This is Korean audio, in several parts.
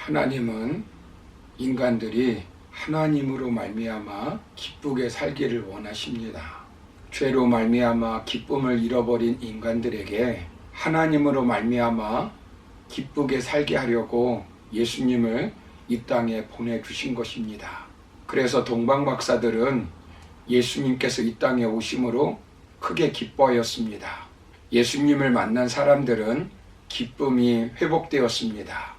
하나님은 인간들이 하나님으로 말미암아 기쁘게 살기를 원하십니다. 죄로 말미암아 기쁨을 잃어버린 인간들에게 하나님으로 말미암아 기쁘게 살게 하려고 예수님을 이 땅에 보내주신 것입니다. 그래서 동방박사들은 예수님께서 이 땅에 오심으로 크게 기뻐하였습니다. 예수님을 만난 사람들은 기쁨이 회복되었습니다.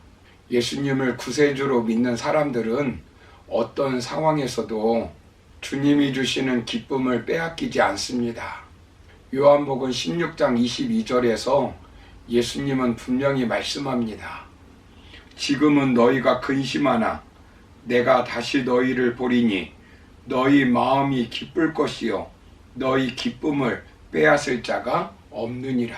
예수님을 구세주로 믿는 사람들은 어떤 상황에서도 주님이 주시는 기쁨을 빼앗기지 않습니다. 요한복음 16장 22절에서 예수님은 분명히 말씀합니다. 지금은 너희가 근심하나 내가 다시 너희를 보리니 너희 마음이 기쁠 것이요 너희 기쁨을 빼앗을 자가 없느니라.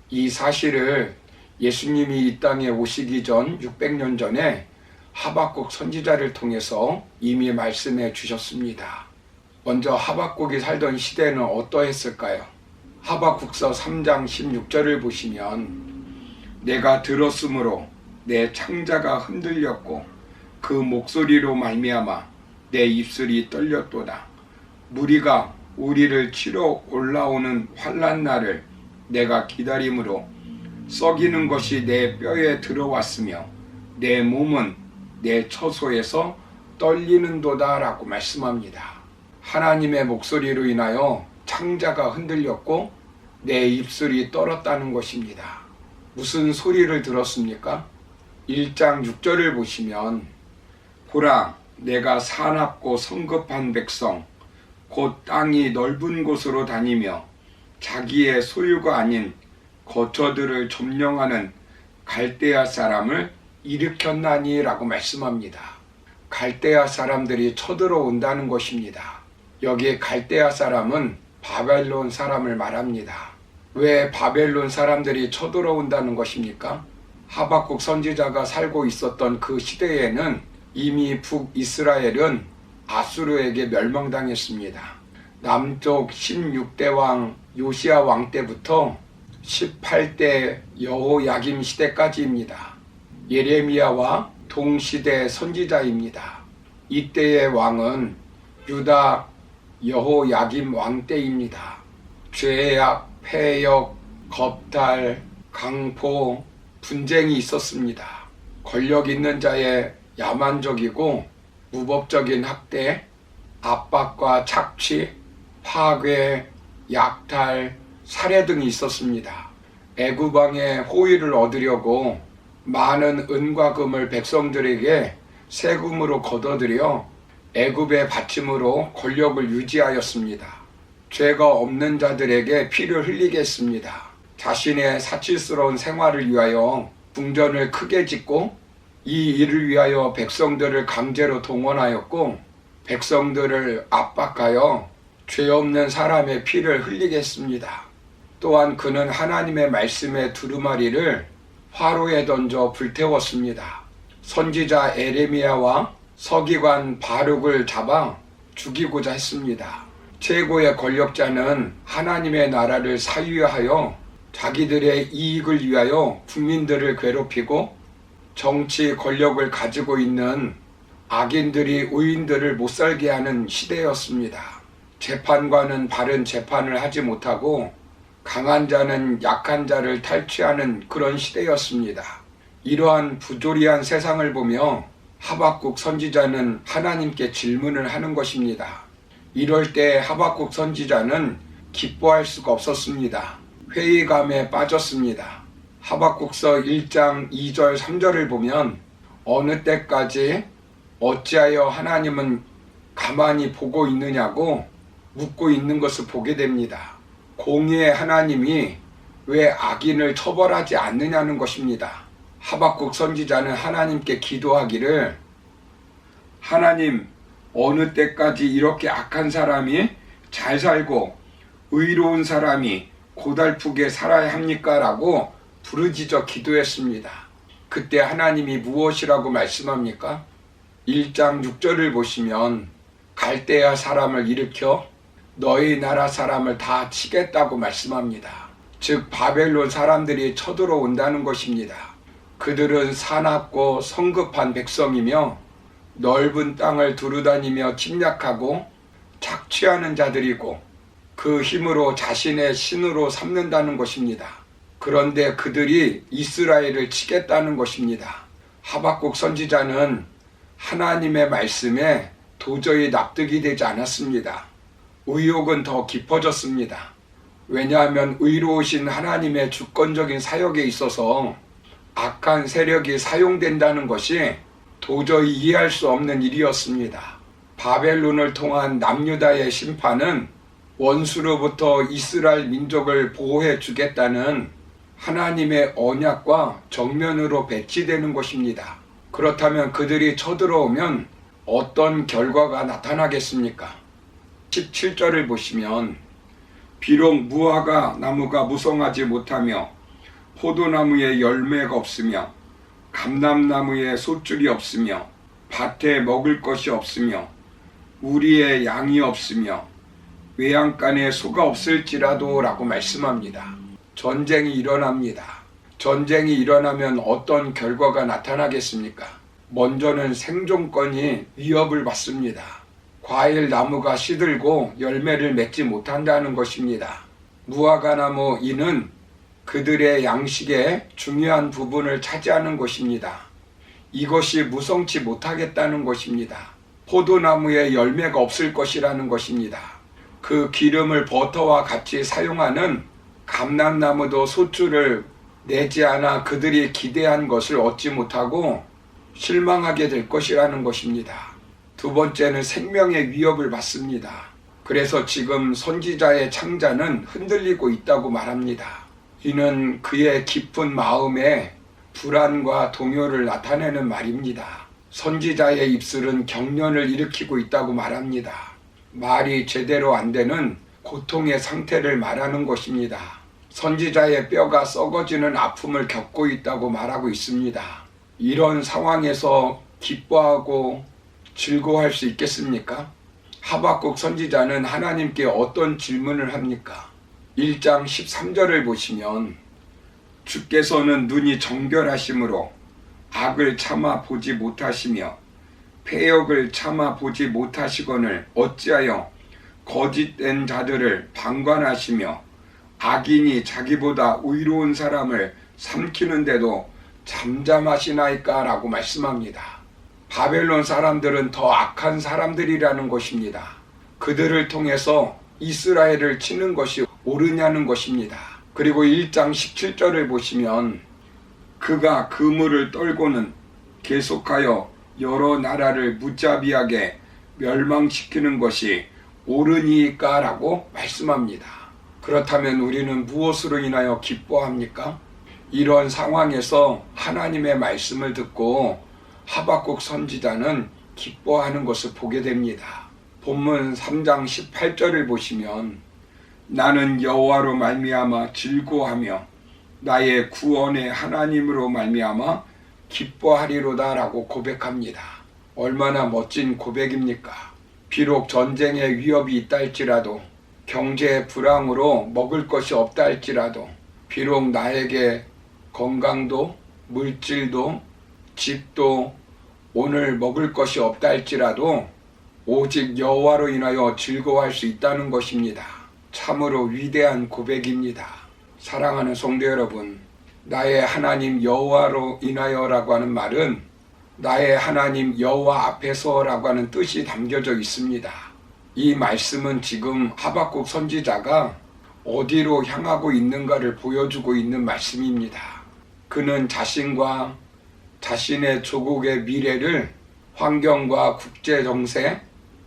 이 사실을 예수님이 이 땅에 오시기 전 600년 전에 하박국 선지자를 통해서 이미 말씀해 주셨습니다. 먼저 하박국이 살던 시대는 어떠했을까요? 하박국서 3장 16절을 보시면 내가 들었으므로 내 창자가 흔들렸고 그 목소리로 말미암아 내 입술이 떨렸도다. 무리가 우리를 치러 올라오는 환난 날을 내가 기다림으로 썩이는 것이 내 뼈에 들어왔으며 내 몸은 내 처소에서 떨리는도다 라고 말씀합니다. 하나님의 목소리로 인하여 창자가 흔들렸고 내 입술이 떨었다는 것입니다. 무슨 소리를 들었습니까? 1장 6절을 보시면 보라 내가 사납고 성급한 백성 곧 땅이 넓은 곳으로 다니며 자기의 소유가 아닌 거처들을 점령하는 갈대아 사람을 일으켰나니 라고 말씀합니다. 갈대아 사람들이 쳐들어온다는 것입니다. 여기에 갈대아 사람은 바벨론 사람을 말합니다. 왜 바벨론 사람들이 쳐들어온다는 것입니까? 하박국 선지자가 살고 있었던 그 시대에는 이미 북이스라엘은 아수르에게 멸망당했습니다. 남쪽 16대 왕 요시야 왕 때부터 18대 여호야김 시대까지입니다. 예레미야와 동시대 선지자입니다. 이때의 왕은 유다 여호야김 왕 때입니다. 죄악, 폐역, 겁탈, 강포, 분쟁이 있었습니다. 권력 있는 자의 야만적이고 무법적인 학대, 압박과 착취, 파괴, 약탈, 살해 등이 있었습니다. 애굽 왕의 호의를 얻으려고 많은 은과 금을 백성들에게 세금으로 걷어들여 애굽의 받침으로 권력을 유지하였습니다. 죄가 없는 자들에게 피를 흘리게 했습니다. 자신의 사치스러운 생활을 위하여 궁전을 크게 짓고 이 일을 위하여 백성들을 강제로 동원하였고 백성들을 압박하여 죄 없는 사람의 피를 흘리게 했습니다. 또한 그는 하나님의 말씀의 두루마리를 화로에 던져 불태웠습니다. 선지자 에레미야와 서기관 바룩을 잡아 죽이고자 했습니다. 최고의 권력자는 하나님의 나라를 사유하여 자기들의 이익을 위하여 국민들을 괴롭히고 정치 권력을 가지고 있는 악인들이 의인들을 못살게 하는 시대였습니다. 재판관은 바른 재판을 하지 못하고 강한 자는 약한 자를 탈취하는 그런 시대였습니다. 이러한 부조리한 세상을 보며 하박국 선지자는 하나님께 질문을 하는 것입니다. 이럴 때 하박국 선지자는 기뻐할 수가 없었습니다. 회의감에 빠졌습니다. 하박국서 1장 2절 3절을 보면 어느 때까지 어찌하여 하나님은 가만히 보고 있느냐고 묻고 있는 것을 보게 됩니다. 공의의 하나님이 왜 악인을 처벌하지 않느냐는 것입니다. 하박국 선지자는 하나님께 기도하기를 하나님 어느 때까지 이렇게 악한 사람이 잘 살고 의로운 사람이 고달프게 살아야 합니까? 라고 부르짖어 기도했습니다. 그때 하나님이 무엇이라고 말씀합니까? 1장 6절을 보시면 갈대아 사람을 일으켜 너희 나라 사람을 다 치겠다고 말씀합니다. 즉 바벨론 사람들이 쳐들어온다는 것입니다. 그들은 사납고 성급한 백성이며 넓은 땅을 두루다니며 침략하고 착취하는 자들이고 그 힘으로 자신의 신으로 삼는다는 것입니다. 그런데 그들이 이스라엘을 치겠다는 것입니다. 하박국 선지자는 하나님의 말씀에 도저히 납득이 되지 않았습니다. 의혹은 더 깊어졌습니다. 왜냐하면 의로우신 하나님의 주권적인 사역에 있어서 악한 세력이 사용된다는 것이 도저히 이해할 수 없는 일이었습니다. 바벨론을 통한 남유다의 심판은 원수로부터 이스라엘 민족을 보호해 주겠다는 하나님의 언약과 정면으로 배치되는 것입니다. 그렇다면 그들이 쳐들어오면 어떤 결과가 나타나겠습니까? 17절을 보시면 비록 무화과 나무가 무성하지 못하며 포도나무에 열매가 없으며 감람나무에 솥줄이 없으며 밭에 먹을 것이 없으며 우리의 양이 없으며 외양간에 소가 없을지라도 라고 말씀합니다. 전쟁이 일어납니다. 전쟁이 일어나면 어떤 결과가 나타나겠습니까? 먼저는 생존권이 위협을 받습니다. 과일 나무가 시들고 열매를 맺지 못한다는 것입니다. 무화과 나무 이는 그들의 양식의 중요한 부분을 차지하는 것입니다. 이것이 무성치 못하겠다는 것입니다. 포도나무에 열매가 없을 것이라는 것입니다. 그 기름을 버터와 같이 사용하는 감람나무도 소출을 내지 않아 그들이 기대한 것을 얻지 못하고 실망하게 될 것이라는 것입니다. 두 번째는 생명의 위협을 받습니다. 그래서 지금 선지자의 창자는 흔들리고 있다고 말합니다. 이는 그의 깊은 마음에 불안과 동요를 나타내는 말입니다. 선지자의 입술은 경련을 일으키고 있다고 말합니다. 말이 제대로 안 되는 고통의 상태를 말하는 것입니다. 선지자의 뼈가 썩어지는 아픔을 겪고 있다고 말하고 있습니다. 이런 상황에서 기뻐하고 즐거워할 수 있겠습니까? 하박국 선지자는 하나님께 어떤 질문을 합니까? 1장 13절을 보시면 주께서는 눈이 정결하심으로 악을 참아 보지 못하시며 패역을 참아 보지 못하시거늘 어찌하여 거짓된 자들을 방관하시며 악인이 자기보다 의로운 사람을 삼키는데도 잠잠하시나이까 라고 말씀합니다. 바벨론 사람들은 더 악한 사람들이라는 것입니다. 그들을 통해서 이스라엘을 치는 것이 옳으냐는 것입니다. 그리고 1장 17절을 보시면 그가 그물을 떨고는 계속하여 여러 나라를 무자비하게 멸망시키는 것이 옳으니까 라고 말씀합니다. 그렇다면 우리는 무엇으로 인하여 기뻐합니까? 이런 상황에서 하나님의 말씀을 듣고 하박국 선지자는 기뻐하는 것을 보게 됩니다. 본문 3장 18절을 보시면 나는 여호와로 말미암아 즐거워하며 나의 구원의 하나님으로 말미암아 기뻐하리로다 라고 고백합니다. 얼마나 멋진 고백입니까? 비록 전쟁의 위협이 있다 할지라도 경제 불황으로 먹을 것이 없다 할지라도 비록 나에게 건강도 물질도 집도 오늘 먹을 것이 없다 할지라도 오직 여호와로 인하여 즐거워할 수 있다는 것입니다. 참으로 위대한 고백입니다. 사랑하는 성도 여러분, 나의 하나님 여호와로 인하여라고 하는 말은 나의 하나님 여호와 앞에서라고 하는 뜻이 담겨져 있습니다. 이 말씀은 지금 하박국 선지자가 어디로 향하고 있는가를 보여주고 있는 말씀입니다. 그는 자신과 자신의 조국의 미래를 환경과 국제 정세,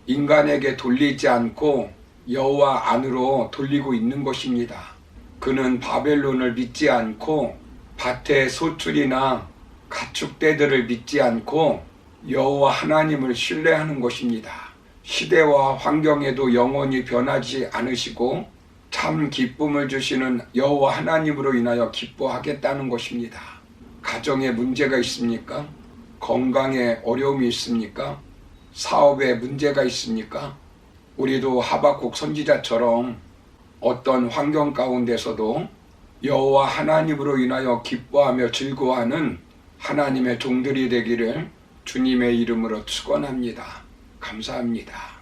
인간에게 돌리지 않고 여호와 안으로 돌리고 있는 것입니다. 그는 바벨론을 믿지 않고 밭의 소출이나 가축대들을 믿지 않고 여호와 하나님을 신뢰하는 것입니다. 시대와 환경에도 영원히 변하지 않으시고 참 기쁨을 주시는 여호와 하나님으로 인하여 기뻐하겠다는 것입니다. 가정에 문제가 있습니까? 건강에 어려움이 있습니까? 사업에 문제가 있습니까? 우리도 하박국 선지자처럼 어떤 환경 가운데서도 여호와 하나님으로 인하여 기뻐하며 즐거워하는 하나님의 종들이 되기를 주님의 이름으로 축원합니다. 감사합니다.